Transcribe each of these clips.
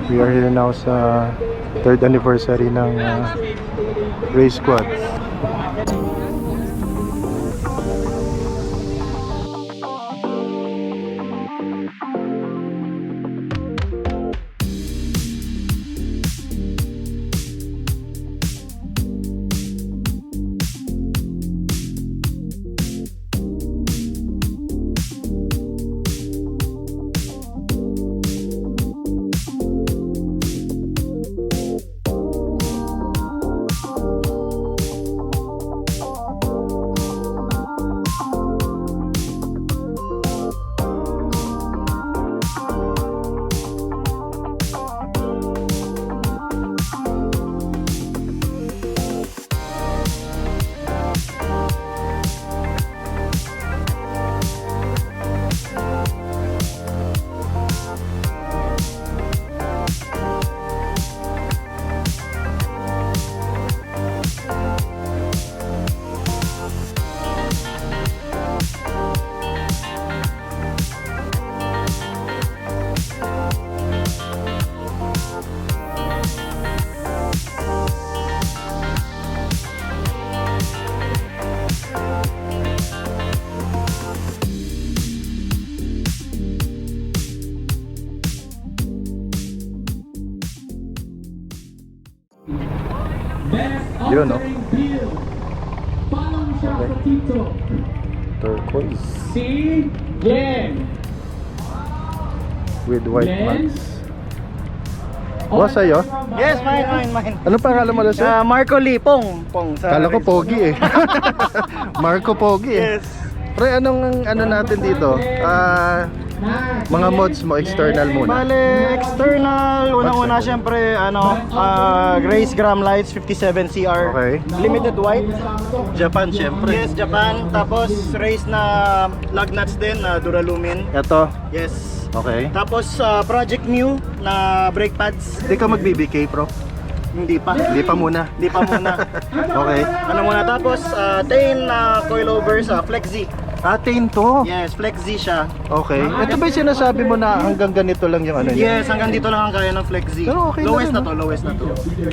We are here now sa 3rd anniversary ng race squad. Yun, no? Okay. Turquoise. Si Glenn. With white marks. Boss, sa'yo? Yes, mine. Ano pangalan mo, sir? Marco Lee, Pong sa Kala ko Pogi eh. Marco Pogi eh. Yes. Pre, anong ano natin dito? Mga mods mo, external muna. Bale, external, unang-una syempre, Grace Gram Lights 57 CR. Okay. Limited white. Japan, syempre. Yes, Japan. Tapos race na lug nuts din na Duralumin. Ito. Yes. Okay. Tapos Project New na brake pads. Hindi ka mag-BBK, bro? Hindi pa. Hindi pa muna. Okay. Ano muna, tapos Tain na coilover sa Flexi. Atin to. Yes, Flexi siya. Okay. Ito ba yung sinasabi mo na hanggang ganito lang yung ano niya? Yes, hanggang dito lang ang kaya ng Flexi. Pero okay lowest na na rin, to, lowest na to.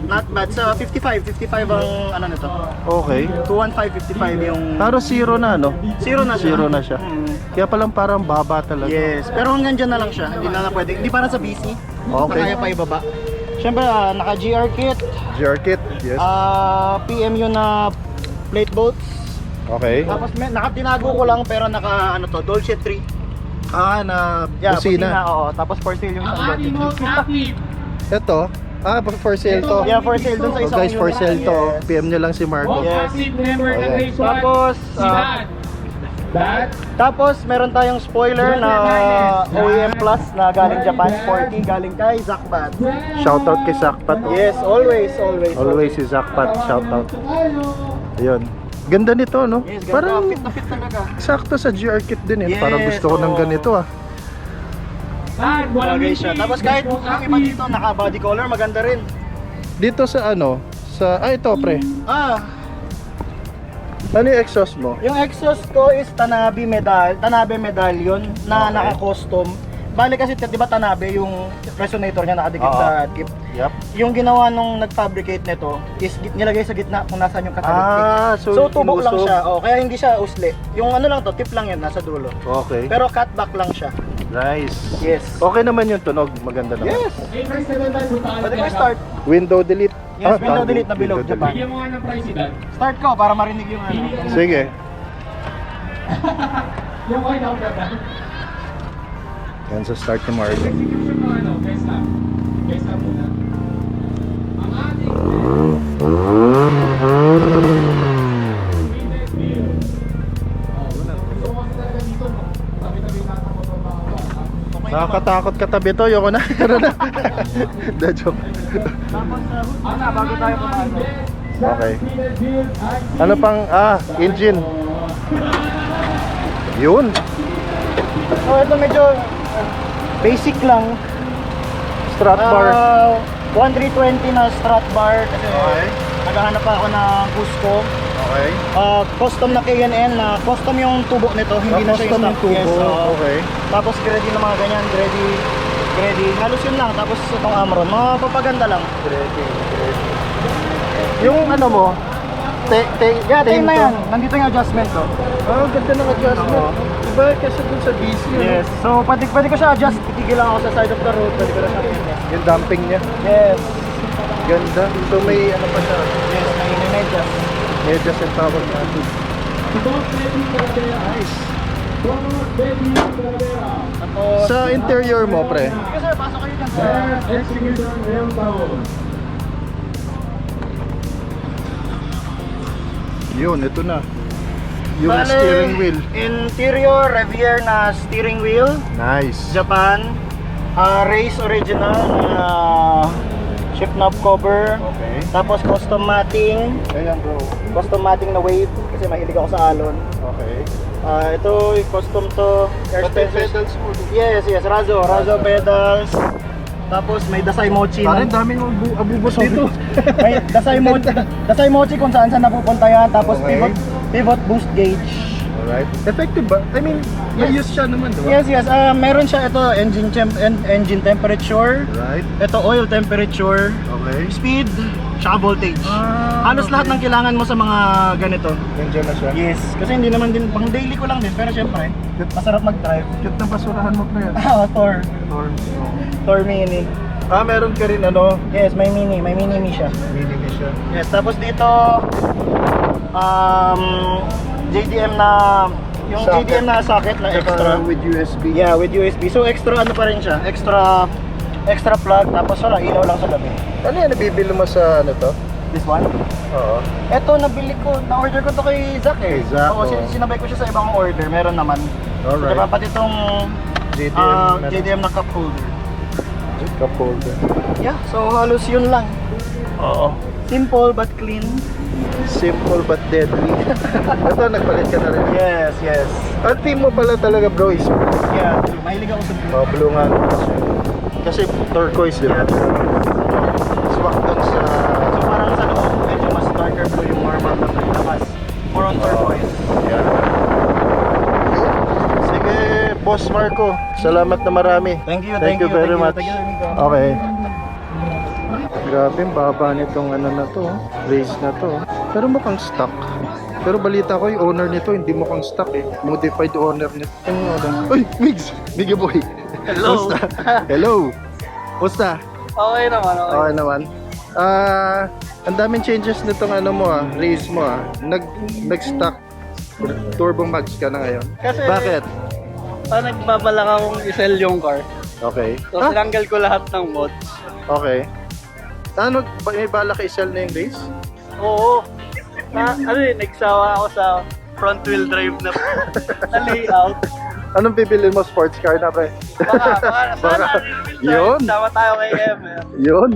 Not bad. Sa 55 ang ano nito. Okay. 215, 55 yung... Pero zero na, no? Zero na siya. Zero na siya. Kaya palang parang baba talaga. Yes, pero hanggang dyan na lang siya. Hindi na pwede. Hindi para sa BC. Okay. Na kaya pa ibaba. Siyempre, naka GR kit. GR kit, yes. PMU na plate bolts. Okay. Tapos nakatinago ko lang pero naka Dolce 3. Na Yeah, busina. oo. Tapos for sale yung isang Ito. For sale to. Yeah, for sale dun sa Oh, isang guys, for unit. sale to. Yes. PM nyo lang si Marco. Yes. Okay. Tapos meron tayong spoiler na OEM Plus na galing Japan, sporty, galing kay Zakbat. Shoutout kay Zakpat. Yes, always. Always si Zakpat. Shoutout. Ayun. Ganda nito, no? Yes, ganda. Parang Fit na fit talaga. sakto sa GR kit din eh. Yes, Parang gusto ko ng oo. ganito ah. Bagay siya. Tapos kahit yung iba dito naka body color, maganda rin. Dito sa ito pre. Ano yung exhaust mo? Yung exhaust ko is Tanabe medallion na Okay. naka-custom. Bale kasi 'di ba Tanabe yung resonator niya nakadikit Oo. sa tip. Yup. Yung ginawa nung nag-fabricate nito is nilagay sa gitna kung nasaan yung catalytic. So tubok lang inusog. siya. Kaya hindi siya usli. Yung ano lang to, tip lang yun nasa dulo. Okay. Pero cutback lang siya. Nice. Yes. Okay naman yung tunog. Maganda naman. Yes. Pwede ko start. Window delete. Yes, window delete na bilog, window Japan. delete. Bigyan mo nga ng price ilan. Start ko para marinig yung ano. Sige. Yung okay na ako. Yan sa start ni Marco. Execution mo Tesla. Tesla muna. Ang ating Nakakatakot katabi to. Yoko na. The joke. Tapos bago tayo pumasok. Okay. Ano pang engine. Yun. So ito medyo basic lang. Strut bar. 1320 na strut bar kasi naghahanap pa ako ng Cusco. Okay. Custom na K&N na custom yung tubo nito, hindi na siya Custom yung yung stock. tubo. Yes, Okay. Tapos ready na mga ganyan, ready. Halos yun lang. Tapos itong Amron, mapapaganda lang. Ready. Yung ano mo, Same na yan. Nandito yung adjustment to. ganda ng adjustment. Oo. Diba kasi dun sa BC, Yes. So pwede ko siya adjust. Titigil lang ako sa side of the road. Pwede ko na siya adjust. Yung damping niya. Yes. Ganda. So may ano pa siya. Yes, may medyas. Medyas and tawag natin. Nice. Tapos, Sa interior mo, pre. sige sir, pasok kayo dyan sa... Yun, ito na. Yung Bale, steering wheel. Interior, Revier na steering wheel. Nice. Japan. Race original na shift knob cover. Okay. Tapos custom matting. Ayan bro. Custom matting na wave kasi mahilig ako sa alon. Okay. Ito, custom to. Air Pati Spencer. pedals mo. Yes, Razo pedals. Tapos may Dasai Mochi. Pare, daming abubos dito. May Dasai Mochi kung saan napupunta yan. Tapos Okay. pivot boost gauge. Alright. Effective ba? I mean, may use siya naman, diba? Yes. Meron siya ito, engine temperature. Right. Ito oil temperature, Okay. speed, tsaka voltage. Halos okay. lahat ng kailangan mo sa mga ganito. Nandiyan na siya. Yes, kasi hindi naman din pang daily ko lang din, pero syempre, masarap mag-drive. Cute na basurahan mo pa yan. Thor Mini. Meron ka rin ano, Yes, may mini siya. mini siya. Yes, tapos dito JDM na yung Socket. JDM na socket na extra. With USB. Yeah, with USB. So extra ano pa rin siya? Extra plug tapos wala ilaw lang sa gabi. Ano yan, nabibili mo sa ano to? This one? Oo. Eto, nabili ko, na-order ko to kay Zach eh. Kay Zach, Oo, oh. sinabay ko siya sa ibang order, meron naman. Alright. Diba, pati itong JDM, JDM na cup holder. cup holder. Yeah, so halos yun lang. Oo. Simple but clean. Simple but deadly. Ito, nagpalit ka na rin. Yes. Ang team mo pala talaga bro is Yeah, mahilig ako sa blue. blue nga. Kasi turquoise, di ba? Swak dun sa... So parang sa loob, medyo mas darker blue yung normal na labas. More on turquoise. Yan. Sige, Boss Marco. Salamat na marami. Thank you very much. Thank you, Amigo. Okay. Grabe, ang baba nitong ano na to, race na to. Pero mukhang stock. Pero balita ko yung owner nito hindi mukhang stock eh. Modified owner nito. Uy, Migs! Biggie boy! Hello. Musta? Hello! Musta? Okay naman, Okay naman. Ang daming changes nitong ano mo race mo Nag-stock Turbo Max ka na ngayon. Kasi- Bakit? Nagbabalak akong i-sell yung car. Okay. So, tinanggal ko lahat ng mods. Okay. Ano, may balak i-sell na yung race? Oo. Nagsawa ako sa front wheel drive na layout. Anong bibili mo? Sports car na pre? Baka, Baka. rear wheel drive. Yun. Sama tayo kay M. Yun.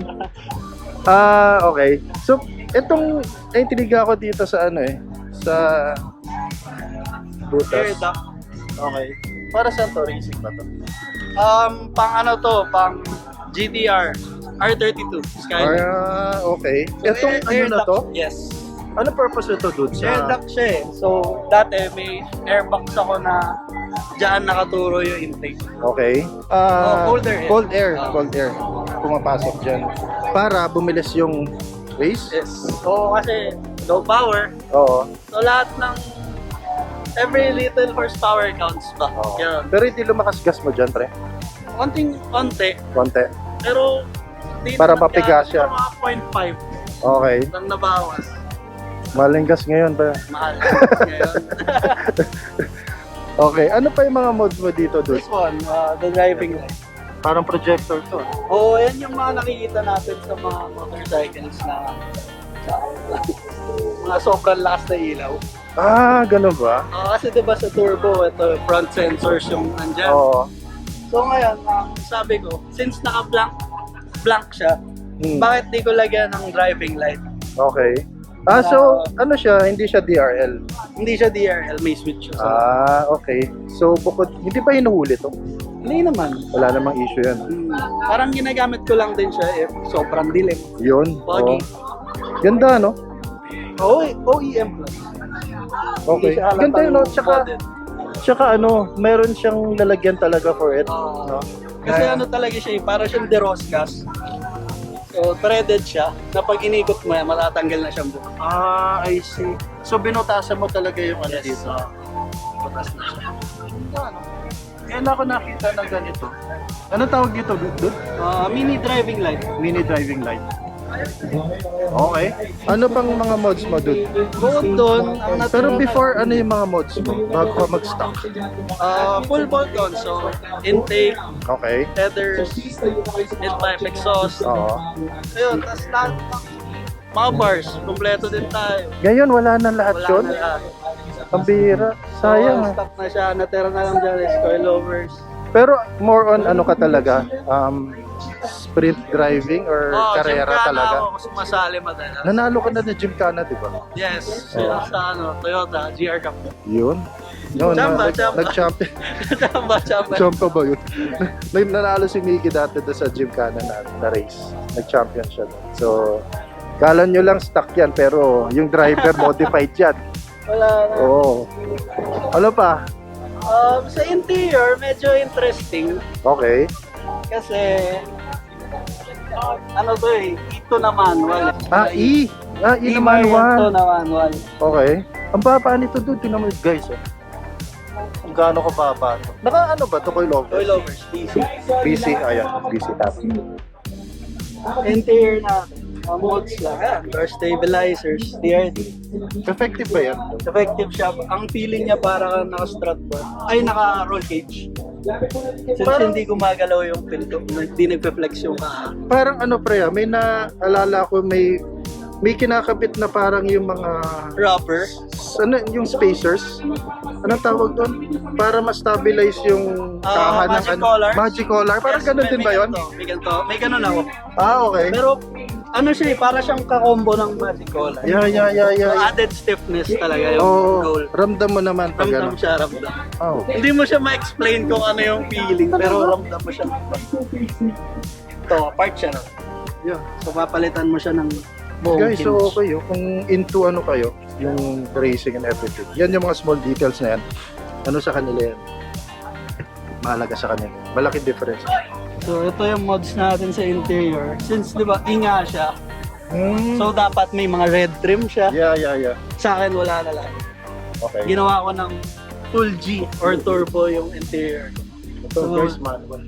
Okay. So, itong naintriga ako dito sa ano sa Air butas. duct. Okay. Para saan to? Racing ba to? Pang GTR. R32. Skyline. Okay. Itong ano air na duct, to? Yes. Ano purpose nito dude? Air duct siya eh. So, dati may airbox ako na dyan nakaturo yung intake. Okay. Cold air. Cold air. Oh. Cold air. Pumapasok dyan. Para bumilis yung race? Yes. So, kasi low power. Oo. So, lahat ng every little horsepower counts ba? Oo. Yun. Pero hindi lumakas gas mo dyan, pre? Konti. Konti. Pero, di Para naman mapigas siya. Mga 0.5 Okay. lang nabawas. Maling gas ngayon, pre. Mahal. Ngayon. Okay. Ano pa yung mga mods mo dito, dude? This one, the driving light. Parang projector to. Oo, yan yung mga nakikita natin sa mga motorcycles na mga sobrang lakas na ilaw. Ganun ba? Kasi diba sa turbo, ito front sensors yung nandyan. Oo. So ngayon, sabi ko, since naka-blank siya, Hmm. bakit di ko lagyan ng driving light? Okay. So, ano siya? Hindi siya DRL? Hindi siya DRL, may switch siya. Okay. So, bukod, hindi pa hinuhuli to? Hindi naman. Wala namang issue yan. Parang ginagamit ko lang din siya if sobrang dilim. Yun. Foggy. Ganda, no? OEM Plus. Okay. Hindi siya halatang Ganda yun, no? modern. Tsaka ano, meron siyang lalagyan talaga for it. No? Kasi ano talaga siya, para siyang deroscas. So, threaded siya. Na pag inikot mo yan, matatanggal na siyang buo. Ah, I see. So, binutasan mo talaga yung ano dito. Butas na siya. Kaya na ako nakita ng ganito. Ano tawag dito, dude? Mini driving light. Mini driving light. Okay. Ano pang mga mods mo, dude? Bukod doon, ang Pero natulungan- before, ano yung mga mods mo? Bago ka mag-stock. full bolt console, intake, Okay. headers, headpipe exhaust. Oo. Ayun, tapos lahat ng mga bars, kompleto din tayo. Ngayon, wala na lahat Wala yun. na lahat. Ang bihira. Sayang. ah. Stock na siya, natira na lang dyan is coilovers. Pero more on ano ka talaga? Sprint driving or karera talaga? ako sumasali madalas. Nanalo ka na ng Gymkhana, di ba? Yes, Oo. sa Toyota GR Cup. Yun. No, Chamba, chamba. Nag-champion. Chamba. Chamba ba yun? Nanalo si Mickey dati doon sa Gymkhana na race. Nag-champion siya doon. So, kala nyo lang stock yan, pero yung driver modified yan. Wala na. Oo. Ano pa? Sa interior, medyo interesting. Okay. Kasi, ano to ito na manual. E naman Ito one. na manual. Okay. Ang baba nito doon, tingnan mo guys. Oh. Kung gaano ka baba. Naka ano ba ito? Coilovers, DC. PC, ayan. PC tab. Interior natin. Modes lang. Door stabilizers, DRD. Effective ba yan? Effective siya. Ang feeling niya para naka-strut bar. Ay, naka-roll cage. Since Parang- hindi gumagalaw yung pinto, hindi nagpe-flex yung kaha. Parang ano pre, may naalala ko may kinakabit na parang yung mga Rubber. ano yung spacers. Anong tawag doon? Para ma-stabilize yung kaha ng Magic collar. Magic collar. Parang Yes, ganun din ba yun? May ganun ako. Ah, okay. Pero, ano siya para siyang kakombo ng magic collar. Yeah. So, added stiffness talaga yung Oh, goal. ramdam mo naman pag Ramdam ano. siya, ramdam. Oh. Hindi mo siya ma-explain kung ano yung feeling, pero ramdam mo siya. Ito, apart siya. No? Yeah. So, papalitan mo siya ng buong Guys, so hinge. okay kung into ano kayo, yung racing and everything. Yan yung mga small details na yan. Ano sa kanila yan? Mahalaga sa kanila. Malaking difference. So, ito yung mods natin sa interior. Since, di ba, inga siya. So, dapat may mga red trim siya. Yeah. Sa akin, wala na lang. Okay. Ginawa ko ng full G or turbo yung interior. Ito So, guys, manual.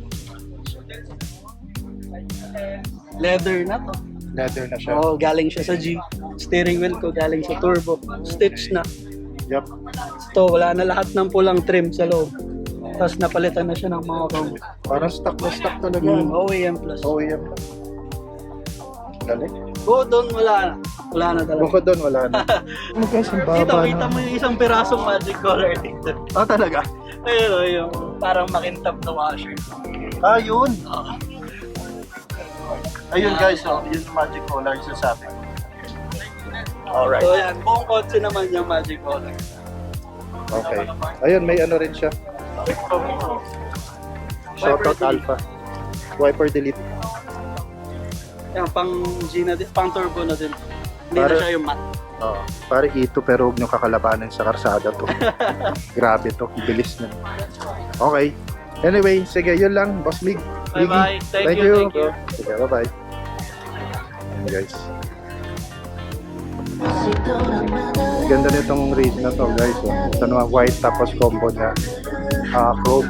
Leather na to. Leather na siya. Oo, galing siya sa G. Steering wheel ko galing sa turbo. Stitch na. Yup. Ito, wala na lahat ng pulang trim sa loob. Tapos napalitan na siya ng mga chrome. Parang stock na stock talaga. OEM Plus. OEM. Galing. Doon wala na. Wala na talaga. Bukod doon, wala na. Ano guys, ang Dito, baba kita na. mo yung isang pirasong magic collar dito. Ah, talaga? Ayun, yung parang makintab na washer. Ah, yun. Oo. Ayun guys, oh, yun yung magic collar yung sasabi. Alright. So yan, buong kotse naman yung magic collar. Okay. Ayun, may ano rin siya. Shoutout Alpha. Wiper delete. Yan, pang G na din, pang turbo na din. Hindi Para- na siya yung matte. Oo. Pare ito pero huwag nyo kakalabanin sa karsada to. Grabe to, bilis na. Okay. Anyway, sige, yun lang, Boss Mig. Bye-bye. Miggy, Thank you. Sige, bye-bye. Ayan, guys. Ganda nitong race na to, guys. Oh. Ito naman, white tapos combo niya. Chrome.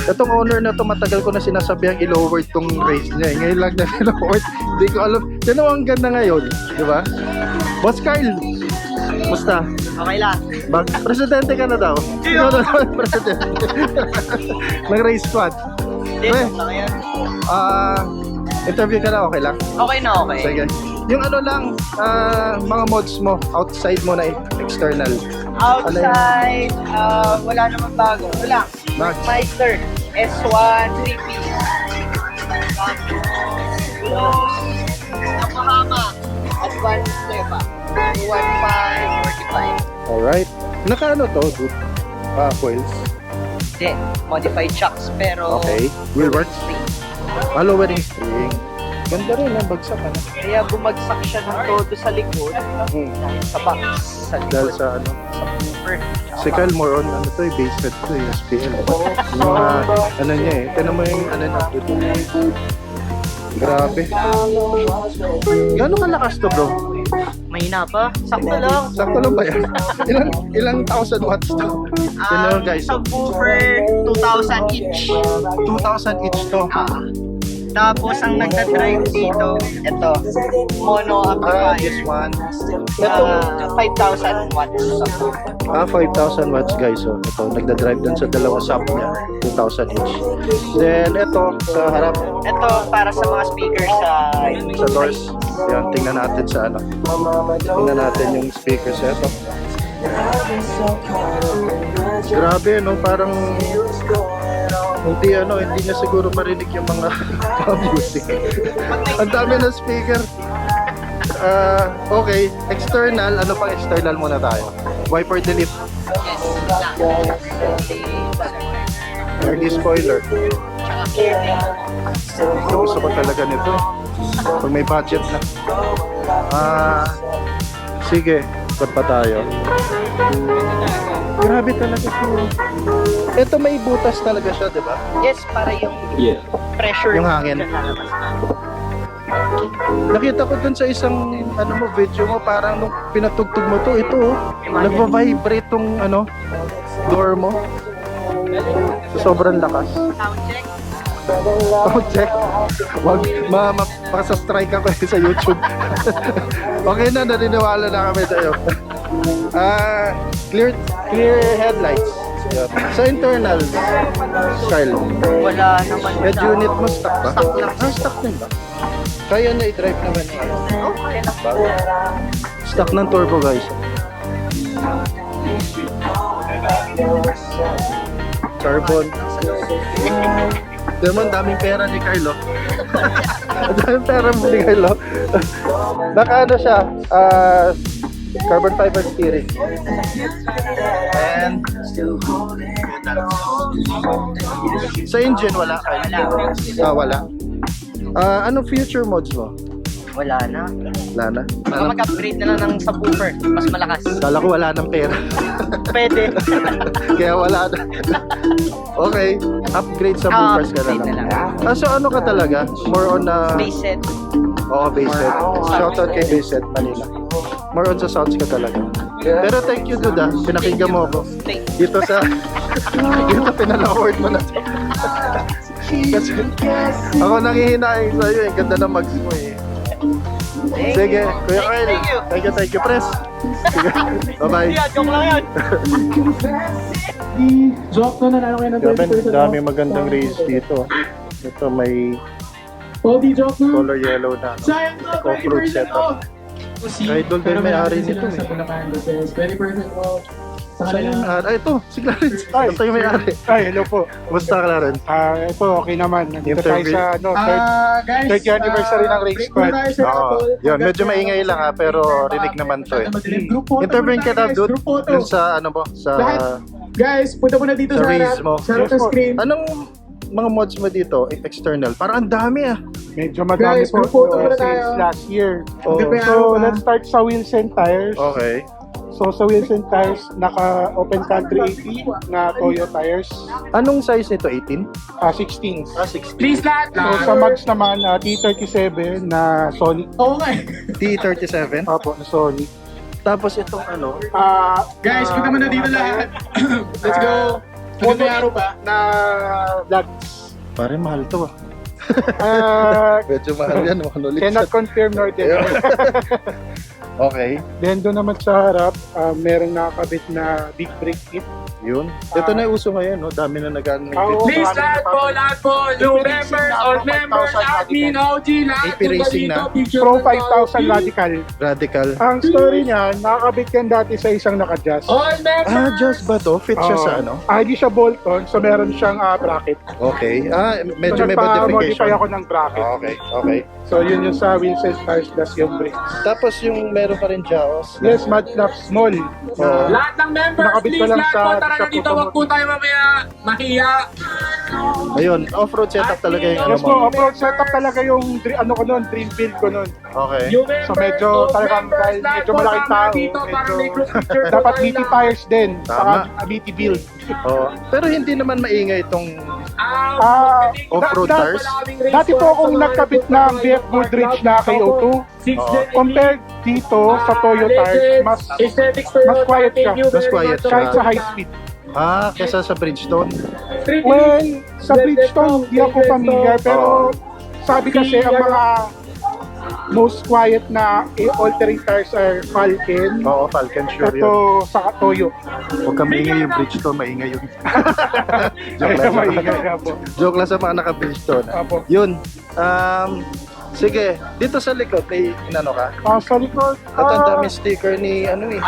Itong owner na to, matagal ko na sinasabi ang i-lower tong race niya. Ngayon lang na i-lower. Hindi ko alam. Yan ang ganda ngayon. Di ba? Boss Kyle, musta? Okay lang. Presidente ka na daw. Sino na naman presidente? Ng race squad. Pre, interview ka na, okay lang? Okay na, okay. Sige. Yung ano lang, mga mods mo, outside mo na external. Outside, wala naman bago. Wala. Max. Meister, S1, 3P. Nakahama. Advanced Stepa. 1545. Alright. Naka ano to, dude? Coils. Hindi, modified shocks pero Okay. Will work. Lowering string. Ganda rin ang bagsak, ano? Kaya bumagsak siya ng todo sa likod. Dahil sa box. Sa Dahil likod. sa ano. Sa bumper. Si Kyle more on, ano to, base set to, SPL. Yung mga, ano niya eh. Tinan mo yung, ano na, grabe. Gano'ng kalakas to, bro? Mahina pa. Sakto lang. Sakto lang ba yan? ilang thousand watts to? Yun lang, guys. Subwoofer, 2,000 each. 2,000 each to. Tapos ang nagda-drive dito, ito, mono amplifier. This one. 5,000 watts. 5,000 watts, guys. So, ito, nagda-drive dun sa dalawang sub niya. 2,000 each. Then, ito, sa harap, Ito para sa mga speakers sa doors. Yan, tingnan natin sa ano. Tingnan natin yung speakers. Ito. Grabe, no? Parang hindi niya siguro marinig yung mga music. Ang dami ng speaker. Okay, external. Ano pang external muna tayo? Wiper delete. Early spoiler. Gusto ko talaga nito. Pag may budget na. Sige, ikot pa tayo. Grabe talaga ito. Ito may butas talaga siya, di ba? Yes, para yung pressure. Yung hangin. Nakita ko dun sa isang video mo, parang nung pinatugtog mo to, ito nagva-vibrate tong door mo. So, sobrang lakas. Sound check. Check. Wag mapasa-strike ako sa YouTube. Okay na, naniniwala na kami sa'yo. Clear headlights. Yun. Sa internal, Kyle, Wala naman. head unit mo stuck ba? Stuck lang. Stuck din ba? Kaya na i-drive naman. Okay lang. Stuck ng turbo, guys. Carbon. Demon, daming pera ni Carlo. Daming pera mo ni Carlo. Naka siya, carbon fiber steering. And sa engine wala. Wala. Anong future modes mo? Wala na. Wala na. Baka mag-upgrade na lang ng subwoofer. Mas malakas. Kala ko wala ng pera. Pwede. Kaya wala na. Okay, upgrade sa bumpers ka na upgrade lang. na lang. So ano ka talaga? More on Base set. Oo, base set. Shoutout kay base set Manila. More on sa sounds ka talaga. Pero thank you, dude. Pinakinggan mo ako. Dito sa dito pinala-award mo na. Kasi ako nanghihinaing sa'yo eh. Ganda ng mags mo eh. Sige, Kuya Kyle. Thank you, press. Sige, bye-bye. Joke lang yan. Joke na nanalo kayo ng 20% Dami magandang race dito. Ito may Oldie joke na. color yellow na. Sayang to, Off-road 20% setup. off. Idol din may-ari nito Sa eh. Bulacan, Lucas, 20% off. Sa Siya yung kanila. ito, si Clarence. Ito yung may-ari. Ay, hello po. Basta Clarence. Ito, okay naman. Nandito tayo Interview. sa Guys, 30th anniversary ng race break muna squad. tayo sa Oo. Apple. Yun, medyo maingay lang pero rinig naman to eh. Group photo Intervene muna ka tayo, na, guys. dude. Group photo. Dun sa sa Lahat. Guys, punta muna dito sa sa race harap. mo. Sa harap ng screen. Anong mga mods mo dito, external? Parang ang dami ah. Medyo madami Guys, po group photo muna since tayo. last year. Oh. Maganda So, araw pa. let's start sa wheels and tires. Okay. So, sa wheels and tires, naka open country 80 na Toyo tires. Anong size nito? 18? 16. 16. Please lahat. So, sa mags naman, T37 na Sonic. Oo nga eh. T37. Opo, na Sonic. Tapos itong ano, Guys, punta muna dito lahat. Let's go. Maganda araw pa. Na vlogs. pare mahal to ah. Medyo mahal yan, monolith. Cannot confirm nor deny. Okay, Then doon naman sa harap, merong nakakabit na big brake kit. yun. Ito na yung uso ngayon, no? Dami na nag-ano. Oo. Please lahat po, new members, old members, admin, OG, lahat. AP Racing na. Pro 5,000 radical. Radical. Ang story niya, nakakabit yan dati sa isang naka-adjust. All members. Just ba to? Fit siya sa ano? Hindi siya bolt-on, so meron siyang bracket. Okay. Medyo So may nagpa-modify modification. ako ng bracket. Okay, okay. So yun yung sa wheels and tires plus yung brakes. Tapos yung meron meron pa rin Jaws. Yes, Mad Club Small. Oo. Lahat ng members, Nakabit please, pa lang lahat sa- po, tara sa na dito. Huwag po tayo mamaya mahiya. Ayun, off-road setup talaga yung ano Yes mo. po, off-road setup talaga yung ano ko noon, dream build ko noon. Okay. Yung members, So medyo talagang members, dahil lahat medyo po, malaking tama tao, dito para may group medyo picture po dapat tayo meaty lahat. tires din, Tama. saka meaty build. Oo. Pero hindi naman maingay itong off-road tires. Dati po akong nagkabit ng BF Goodrich na KO2. Compared dito sa Toyo tires, mas quiet siya. Mas quiet siya. Kahit sa high speed. Kesa sa Bridgestone. Well, sa Bridgestone, di ako familiar, pero sabi kasi ang mga most quiet na all-terrain tires are Falcon, Oo, Falcon sure yun. ito sa Toyo. Huwag ka maingay yung Bridgestone, maingay yun. Joke Kaya lang. maingay nga po. Joke lang sa mga naka-Bridgestone. Apo. Yun. Sige, dito sa likod, may inano ka? Sa likod, At ang dami sticker ni ano eh.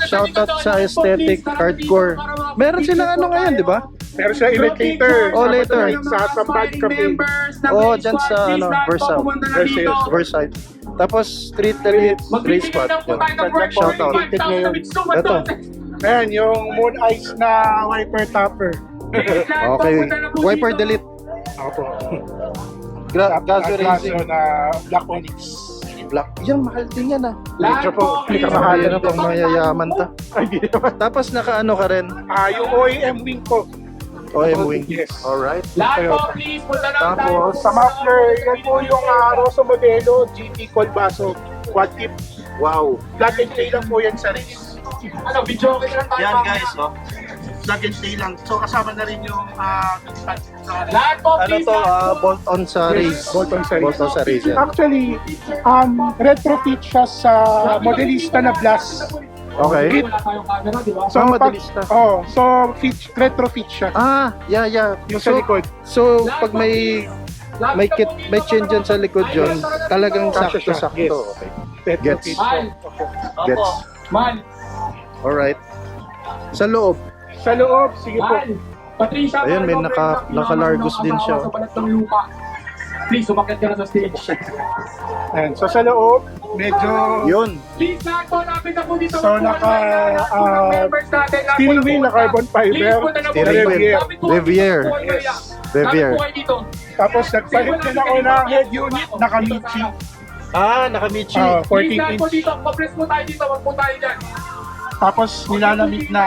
Shoutout sa aesthetic hardcore. Meron silang ano ngayon, di ba? meron siya imitator. Oh, later. Sa Bad Cafe. Oo, dyan sa ano, Versailles. Tapos Street Elite Race Spot. Shoutout. Ito. Ayan, yung Moon Ice na wiper topper. Okay. Wiper Delete. Opo. Gazoo Racing. na Black Onyx. Black. Yan, mahal din yan ah. Medyo po, hindi ka Mahal mahalin na pang mayayaman ta. Ay, hindi naman. Tapos naka-ano ka rin. Yung OEM wing ko. OM Wing. Yes. Alright. Lahat po, please, punta na Tapos, Sa muffler, yan po yung Rosso Modelo GT Colbaso quad tip. wow. Plug and play lang po yan sa race. Ano, video okay lang tayo. Yan mamaya. guys, oh. Plug and play lang. So kasama na rin yung Lahat po, Ano please, to, bolt on sa race. Bolt on sa race. Bolt on sa race yan. Actually, retrofit siya sa modelista na Blast. Okay. Wala tayong camera, di ba? So, modelista. so retrofit siya. Yeah. Yung sa likod. So, pag may chain dyan sa likod yun, talagang Kasya siya. sakto-sakto. Yes. Okay. Retrofit. Man, Gets. man, Alright. Sa loob. Sa loob, sige po. man. Patricia, Ayun, may naka-Largus din siya. Sa balat ng lupa. Please, umakit ka na sa stage. Ayan. So sa loob, medyo Yun. Please, lahat po, lapit na po dito. So, steel wheel na carbon fiber. Steering wheel. Revier. Revier. Tapos nagpalit din ako ng head unit na Kamichi. Nakamichi. 14 Please, lahat po inch. dito. Papress po tayo dito. Wag po tayo dyan. Tapos nilalamig na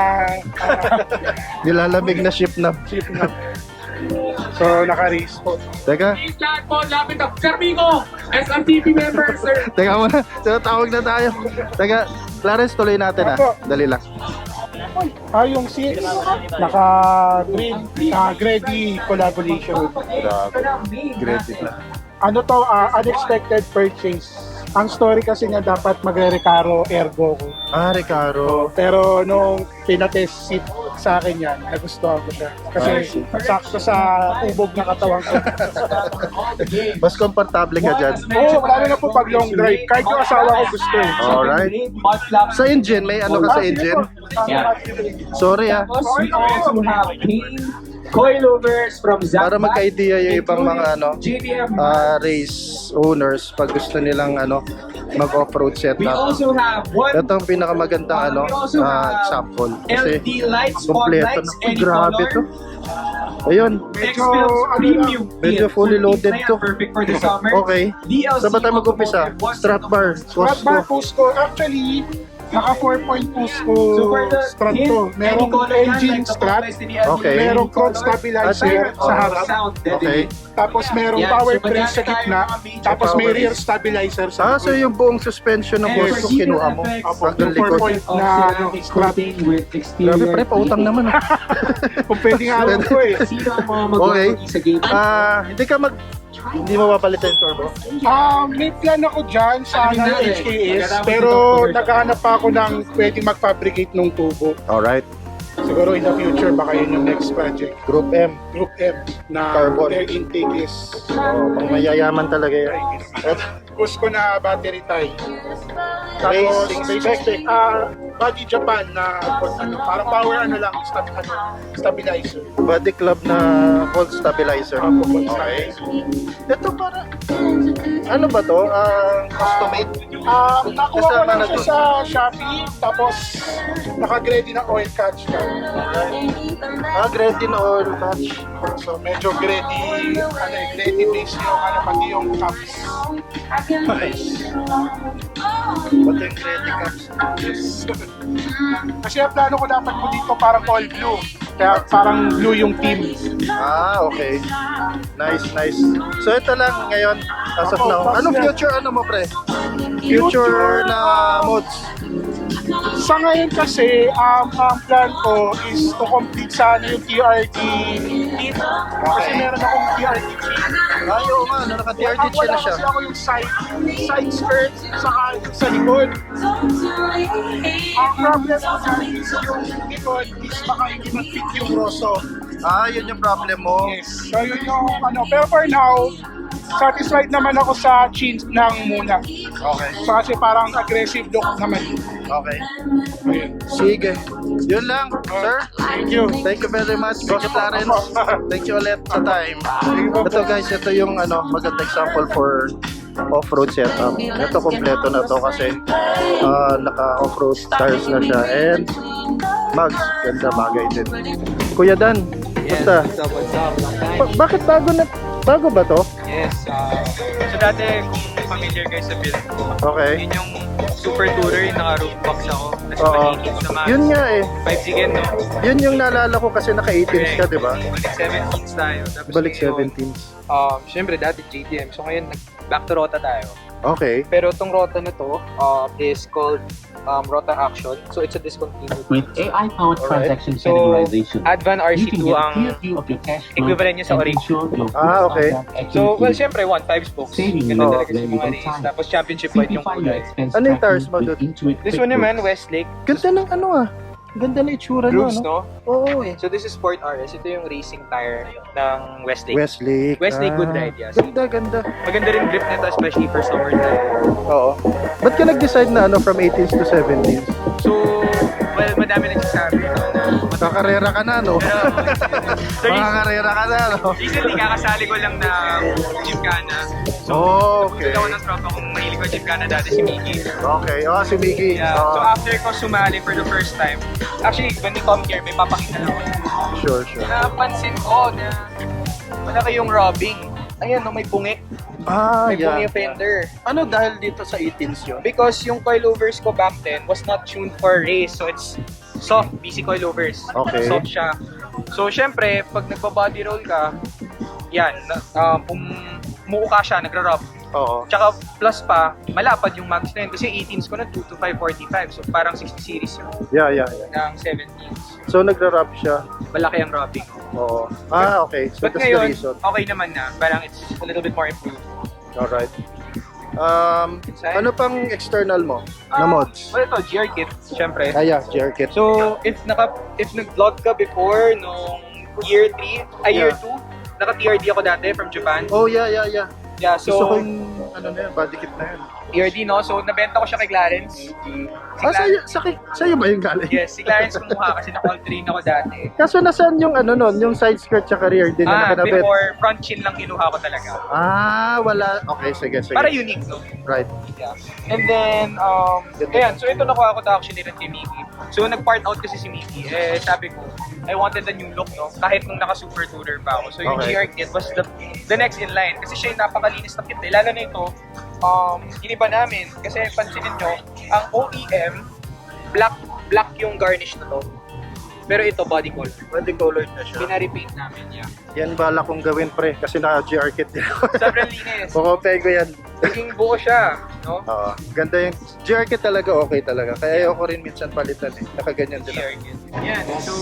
Nilalamig na ship na. chip na. So naka-race po. Teka. Please, lahat po, lapit na. Sir Mico, SMTP members, sir. Teka muna. So, tawag na tayo. Teka. Clarence, tuloy natin Dali lang. Yung 6, naka-Grady collaboration. Grabe na. Ano to, unexpected purchase. Ang story kasi nga dapat magre-recaro ergo ko. Recaro. Pero nung pinatest seat sa akin yan, nagustuhan ko siya. Kasi sakto sa ubog na katawan ko. Mas komportable ka dyan. Oo, lalo na po pag long drive. Kahit yung asawa ko gusto eh. Alright. Sa engine, may ano ka sa engine? Sorry We also have coilovers from Zach. Para magka-idea yung ibang mga JDM. race owners pag gusto nilang mag-off-road We setup. also have one Ito ang pinakamagandang example. Kasi LED lights, kompleto spotlights, na. any Grabe color. to. Ayun. X-Builds Premium. Medyo fully loaded to. Perfect for the summer. Okay. DLC Saan ba tayo mag-umpisa? Strap bar. Strap bar Cusco, actually, naka 4-point Cusco So for the strap hit, to. any Merong color yan, engine like the strap, Popeyes ni Eddie, Okay. merong front color, stabilizer sa harap, sound, Okay. tapos merong Yan, power so press sa magkano tayo gitna, mga major tapos may power rear stabilizer sa So yung buong suspension ng And Costco for heater kinuha mo effects, Opo, hanggang yung likod. 4-point of na ceramic strap. coating with exterior. Grabe pre, pautang naman. Kung pwede nga alam ko eh. Sino ang mga Okay. mag-work sa game? Hindi mo mapalitan yung turbo? May plan ako dyan sa Alamin natin. HKS, Pagkatapos pero ito, naghahanap pa ako ng pwedeng mag-fabricate ng tubo. Alright. Siguro in the future, baka yun yung next project. Group M. Group M na Carbon. their intake is Pang mayayaman talaga yan. Cusco na battery tie. Tapos Racing basic spec, Body Japan na parang power lang, stabilizer. Body club na volt stabilizer. Opo, volt Okay. Ito para, ano ba to? Custom-made? Nakuha ko Kasama lang na siya to. sa Shopee, tapos naka-ready na oil catch ka. Ready na oil patch. So medyo ready base yung pati yung cups. Pati yung ready cups. Kasi ang plano ko dapat mo dito parang all blue. Kaya parang blue yung team. Okay. Nice. So ito lang ngayon, as of now. Anong future mo, pre? Future na mods? Sa ngayon kasi, ang plan ko is to complete sana yung TRT team. Kasi meron akong TRT team. Oo nga, naka-TRT Wala na siya. kasi ako yung side skirt saka yung sa likod. Ang problem ko dyan is yung likod is baka hindi mag-fit yung roso. Yun yung problem mo. Yes. So yun yung pero for now, satisfied naman ako sa jeans lang muna. Okay. So kasi parang aggressive look naman. Okay. Ayun. Sige. Yun lang, sir. Thank you. Thank you very much, Boss Clarence. Thank you ulit sa time. Ito guys, ito yung maganda example for off-road setup. Ito kompleto na to kasi naka-off-road tires na siya. And mags, ganda bagay din. Kuya Dan, basta. What's up? Long time. Bakit bago ba to? Yes. So dati, kung familiar kayo sa build ko, Okay. yun yung super tourer, yung naka-roof box ako. Tapos Oo. malinis naman. Yun nga eh. 5 again, no? Yun yung naalala ko kasi naka-18s ka, di ba? Balik 17s tayo. Tapos Balik ngayon, 17s. Siyempre, dati JDM. So ngayon, back to Rota tayo. Okay. Pero itong Rota na to is called Rota Action. So it's a discontinued. With AI-powered Alright. transaction So, categorization, Advan you can RC2 get a ang clear view of your cash flow equivalent niya sa and Orig. ensure your Okay. So, well, syempre, 5 spokes. Saving Ganda you talaga sa very mga little race. time. Tapos championship white yung Simplify your kulay. expense Ano yung tires tracking mo with doon? Intuit This one naman, QuickBooks. Westlake. Ganda ng Ganda na itsura niya, Grooves, no? no? Oo eh. So, this is Sport RS. Ito yung racing tire ng Westlake. Westlake. Westlake good ride, yeah. So, Ganda. maganda rin grip nito, especially for summer time. Oo. Ba't ka nag-decide na from 18s to 17s? So, well, madami nagsasabi no, na Kakarera ka na, no? Pero, Makakarera ka na, no? recently, kakasali ko lang na Gymkhana. So, Okay. ako ng tropa kung mahilig ko Gymkhana dati si Miggy. Okay. Si Mickey. Yeah. So, after ko sumali for the first time, actually, when we come here, may papakita lang ako. Sure. Napansin ko na wala kayong robbing. Ayan, no, may bungik. May bungi yung fender. Ano dahil dito sa 18s yun? Because yung coilovers ko back then was not tuned for race. So, it's soft, BC coilovers. Okay. Soft siya. So, syempre, pag nagpa-body roll ka, yan, umuo ka siya, nagra-rub. Oo. Tsaka plus pa, malapad yung mags na yun. Kasi 18s ko na 22545. So, parang 60 series yun Yeah. ng 17s. So, nagra-rap siya. Malaki ang rubbing. Oo. Okay. So, But that's the ngayon, reason. okay naman na. Parang it's a little bit more improved. Alright. Inside? Ano pang external mo na mods? Well, ito, GR kit, syempre. GR kit. So, if nag-vlog ka before nung year 3, year 2, naka-TRD ako dati from Japan. Oh, yeah. Yeah, Gusto ko so, yung body kit na yun. TRD, no? So, nabenta ko siya kay Clarence. Sa'yo ba yung galing? Yes, si Clarence kumuha kasi na-all train ako dati. Kaso nasaan yung yung side skirt tsaka rear din na nakanabit? Before, front chin lang kinuha ko talaga. Wala. Okay, sige. Para unique, no? Right. Yeah. And then, ayan, so ito nakuha ko to actually rin kay Mickey. So, nag-part out kasi si Mickey. Sabi ko, I wanted a new look, no? Kahit nung naka-super tourer pa ako. So, yung Okay. GR kit was the next in line. Kasi siya yung napakalinis na kit. Lalo na ito, iniba namin. Kasi pansinin nyo, ang OEM, black yung garnish na to. Pero ito, body color. Body colored na siya. Pina-repaint namin, yeah. Yan bala kong gawin, pre. Kasi naka-GR kit din ako. Sobrang linis. Kukopay ko yan. Naging buo siya, no? Ganda yung GR kit talaga, okay talaga. Kaya ayoko rin minsan palitan eh. Nakaganyan din GR ako. kit. Yan. So,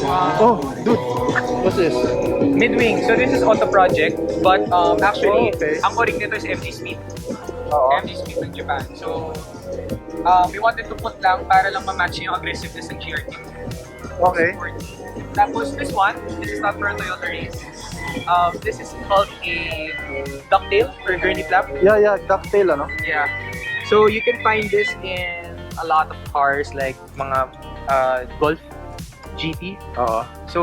Dude. What's this? Midwing. So this is auto project, but actually, Okay. ang orig nito is MG Speed. MG Speed ng Japan. So, we wanted to put lang para lang ma-match yung aggressiveness ng GR kit. Okay. Tapos this is not for a Toyota race. This is called a ducktail or gurney flap. Yeah. Ducktail, ano? Yeah. So you can find this in a lot of cars like mga Golf GT. Oo. So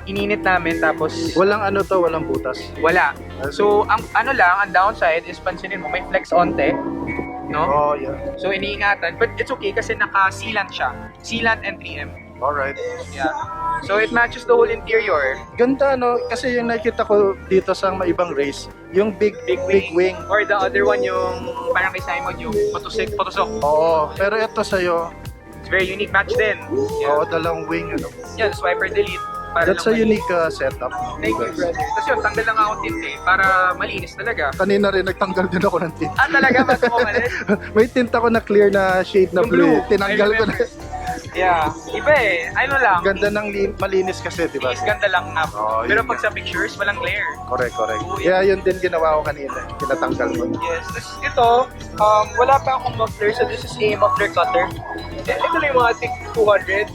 ininit namin tapos Walang walang butas. wala. So ang downside is pansinin mo may flex onte. no? Oh, yeah. So iniingatan, but it's okay kasi naka-sealant siya. Sealant and 3M. Alright. Yeah. So it matches the whole interior. Ganda, no? Kasi yung nakita ko dito sa mga ibang race, yung big wing. Or the other one yung parang kay Simon yung patusok. Oo, pero ito sa'yo, It's very unique match din. oo, dalawang wing, ano? Yan, swiper delete. Para That's a lang unique setup. Thank you, brother. Tapos yun, tanggal lang ako tint para malinis talaga. Kanina rin, nagtanggal din ako ng tint. Talaga ba ito umalis? May tint ako na clear na shade na Yung blue. blue. Tinanggal I ko na. remember. Yeah. Iba eh. Ano lang. Ganda ng malinis kasi, di ba? Is ganda lang na. Oh, Pero yun pag sa pictures, walang glare. Correct. Oh, Yeah, yun din ginawa ko kanina. Tinatanggal ko. Yes. Tapos ito, wala pa akong muffler. So this is a muffler cutter. Ito lang yung mga tig 200.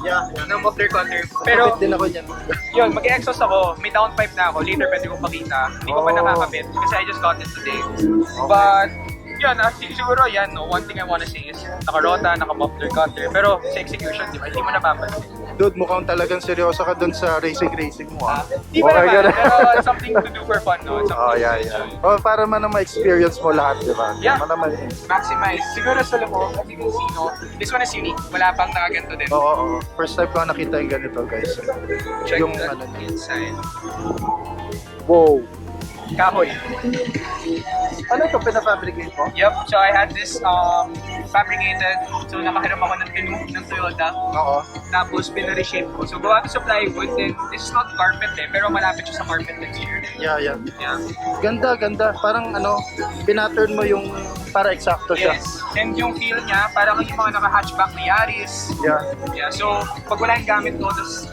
Yeah. Na muffler cutter. Pero, Kapit din ako yan. yun, mag-exhaust ako. May downpipe na ako. Later pwede kong pakita. Hindi ko pa Oh. nakakapit kasi I just got it today. But, yun, siguro yan, no, one thing I wanna say is naka-rota, naka-muffler cutter. Pero sa execution, di ba, hindi mo napapansin. Dude, mukhang talagang seryoso ka dun sa racing mo, ah. Di ba Okay, naman, ganun. pero it's something to do for fun, no? It's Oh, something yeah, to yeah. enjoy. Oh, para man na ma-experience mo lahat, di ba? Yeah. Tama naman. Maximize. Siguro sa loob, as you can see, no, this one is unique. Wala pang nakaganto din. Oo. First time ko nakita yung ganito, guys. Check yung the ano niya. inside. Wow. Kahoy. Ano ito, pinafabricate mo? Yep, so I had this fabricated. So nakahiram ako ng tinu ng Toyota. Oo. Tapos pinareshape ko. So gawa ko sa plywood. Then this is not carpet eh, pero malapit siya sa carpet texture. Yeah. Yeah. Ganda. Parang ano, pinattern mo yung para eksakto siya. Yes. And yung feel niya, parang yung mga naka-hatchback ni Yaris. Yeah. Yeah, so pag wala yung gamit ko, tapos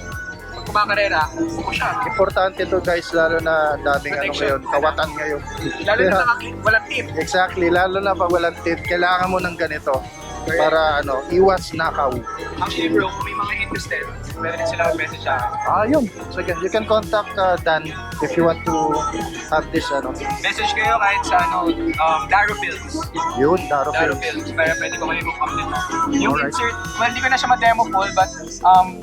pag kumakarera, buko siya. Importante to, guys, lalo na daming ano Protection. ngayon, kawatan ngayon. Lalo na Kaya- walang tip. Exactly, lalo na pag walang tint, kailangan mo ng ganito para ano, iwas nakaw. Actually bro, kung may mga interested, pwede rin sila mag-message sa akin. Yun. So again, you can contact Dan if you want to have this ano. Message kayo kahit sa Daro Fields. Yun, Daro Daro Films. Fields, para pwede ko kayo mag-update. Yung Alright. insert, well, hindi ko na siya ma-demo full, but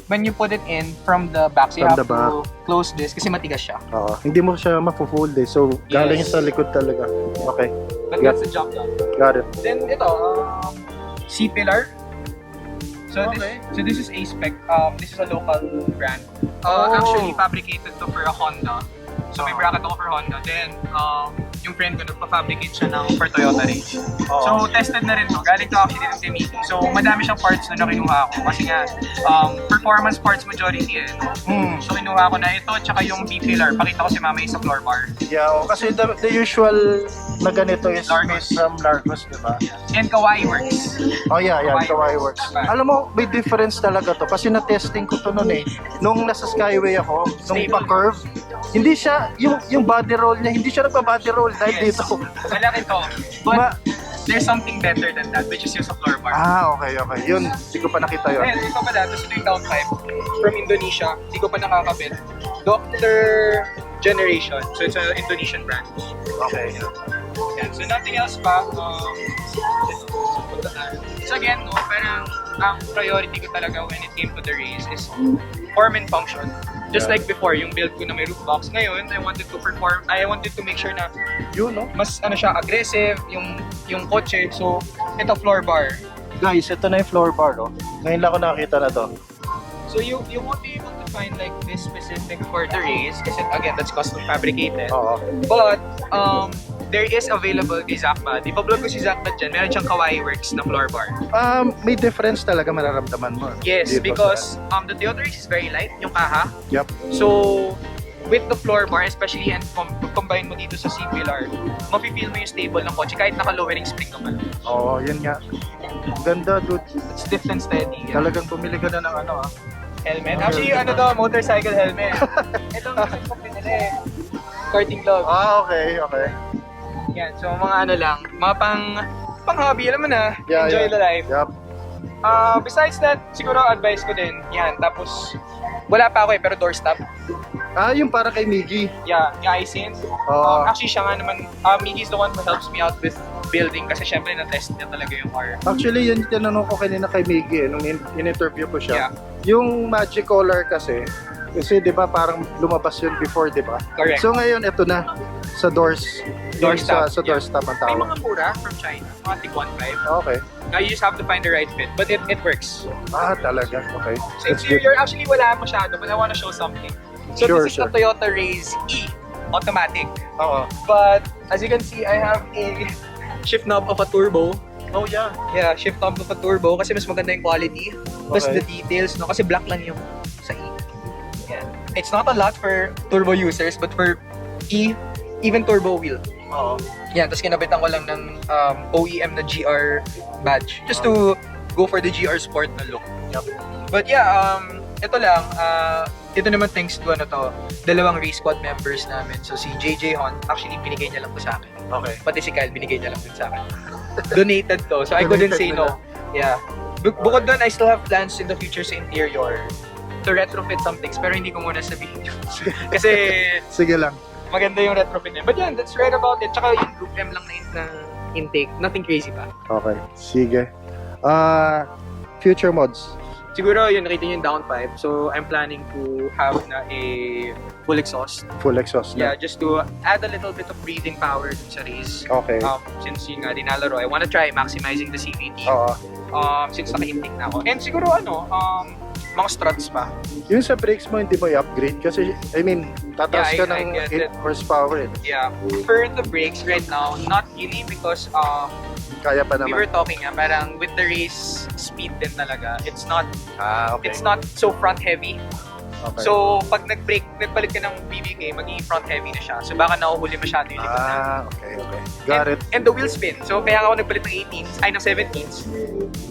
when you put it in from the back, so you From have the back. to close this kasi matigas siya. Oo. Hindi mo siya mafu-fold eh. So, galing Yes. sa likod talaga. Okay. But Yep. that's the job done. Got it. Then ito, C-Pillar. So this is A-Spec. This is a local brand. Actually fabricated to for a Honda. So may bracket ako for Honda. Then yung friend ko nagpa-fabricate siya ng for Toyota Race. So tested na rin to. Galing to actually din kay Miki. So madami siyang parts na nakinuha ko. Kasi nga performance parts majority eh. No? So kinuha ko na ito tsaka yung B-Pillar. Pakita ko si Mama yung sa floor bar. Yeah, kasi the usual na ganito is Largos. made from Largos, di ba? And Kawaii Works. Oh yeah, Kawaii Kawaii Works. Works. Alam mo, may difference talaga to kasi na-testing ko to noon eh. Nung nasa Skyway ako, nung Stable. pa-curve, hindi siya, yung body roll niya, hindi siya nagpa-body roll dahil Yes. dito. Malaki to. But Ma- there's something better than that, which is yung sa floor bar. Okay. Yun, hindi ko pa nakita yun. Ayun, ito pala, tapos ito yung downpipe from Indonesia. Hindi ko pa nakakapit. Doctor Generation. So it's an Indonesian brand. Okay. Yan. So nothing else pa. So again, no, parang ang priority ko talaga when it came to the race is form and function. Just Yeah. like before, yung build ko na may roof box. Ngayon, I wanted to make sure na Yun, no? mas siya, aggressive, yung kotse. So, ito floor bar. Guys, ito na yung floor bar, no? Ngayon lang ako nakakita na to. So you won't be able to find like this specific for the race kasi again, that's custom fabricated. Oo. But there is available kay Zakba. Di pa vlog ko si Zakba dyan. Meron siyang Kawaii Works na floor bar. May difference talaga mararamdaman mo. Yes, Dito because the Toyota Race is very light, yung kaha. Yep. So, with the floor bar, especially and combine mo dito sa C-Pillar, mafe-feel mo yung stable ng kotse kahit naka-lowering spring naman. Oo, yun nga. Ganda, dude. It's stiff and steady. Yeah. Talagang bumili ka na ng ano, Helmet. Actually, yung motorcycle helmet. Ito ang ko pinili. Karting gloves. Okay. Yan, so mga ano lang, mga pang-hobby, alam mo na, enjoy the life. Yep. Besides that, siguro advice ko din, yan, tapos wala pa ako pero doorstop. Yung para kay Miggy. Yeah, yung iSynth. Oo. Actually, siya nga naman, Miggy is the one who helps me out with building kasi syempre na-test niya talaga yung car. Actually, yun yung tinanong ko kanina kay Miggy nung in-interview ko siya. Yeah. Yung Magic Color kasi di ba parang lumabas yun before, di ba? Correct. So ngayon, ito na. sa doors. Doorstop, Sa doorstop ang May tawag. mga mura from China, mga tig 1.5. Okay. Now you just have to find the right fit, but it works. Ah, talaga. Okay. So That's good. interior, actually wala masyado, but I want to show something. So Sure, this is the Toyota Raze E, automatic. Oo. But as you can see, I have a shift knob of a turbo. Oh, yeah. Yeah, shift knob of a turbo kasi mas maganda yung quality. Plus Okay. the details, no? Kasi black lang yung sa E. Yan. It's not a lot for turbo users, but for E, even turbo wheel. Oo. Yan, tapos kinabitan ko lang ng OEM na GR badge. Just to go for the GR Sport na look. Yup. But yeah, ito lang, ito naman thanks to ano to, dalawang race squad members namin. So si JJ Hon, actually binigay niya lang to sa akin. Okay. Pati si Kyle, binigay niya lang din sa akin. Donated to, so I couldn't Donated say no. Yeah. Bukod doon, I still have plans in the future sa interior to retrofit some things, pero hindi ko muna sabihin. Kasi Sige lang. maganda yung retrofit niya. But yeah, that's right about it. Tsaka yung Group M lang na intake, nothing crazy pa. Okay. Sige. Future mods. Siguro yun, nakita niyo yung downpipe. So I'm planning to have na a full exhaust. Full exhaust Yeah, na. just to add a little bit of breathing power dun sa race. Okay. Since yung dinalaro, I wanna try maximizing the CVT. Oo. Since naka-intake na ako. And siguro mga struts pa. Yung sa brakes mo, hindi mo i-upgrade kasi, I mean, tataas Yeah, ka I ng get 8 horsepower eh. Yeah. For the brakes right now, not really because Kaya pa we were naman. talking parang with the race speed din talaga, it's not Okay. it's not so front heavy. Okay. So pag nagpalit ka ng BBK, magiging front heavy na siya. So baka nahuhuli masyado yung likod na. Okay. Got it. And the wheel spin. So kaya ako nagpalit ng 18s, ay ng 17s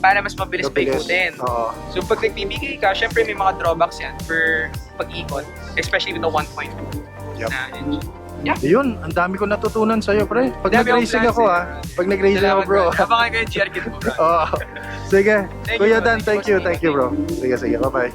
para mas mabilis pa ikutin. Oo. So pag nag-BBK ka, syempre may mga drawbacks yan for pag-ikot, especially with the 1.2 Yup. na engine. Yun, ang dami ko natutunan sa'yo, pre. Pag Dami akong nag-racing plans ako, eh. Pag nag-racing ako, Salamat, bro. Abangan ko yung GR kit mo, bro. Oo. Sige. Thank Kuya you, Dan, thank you, thank you, bro. Sige, bye-bye.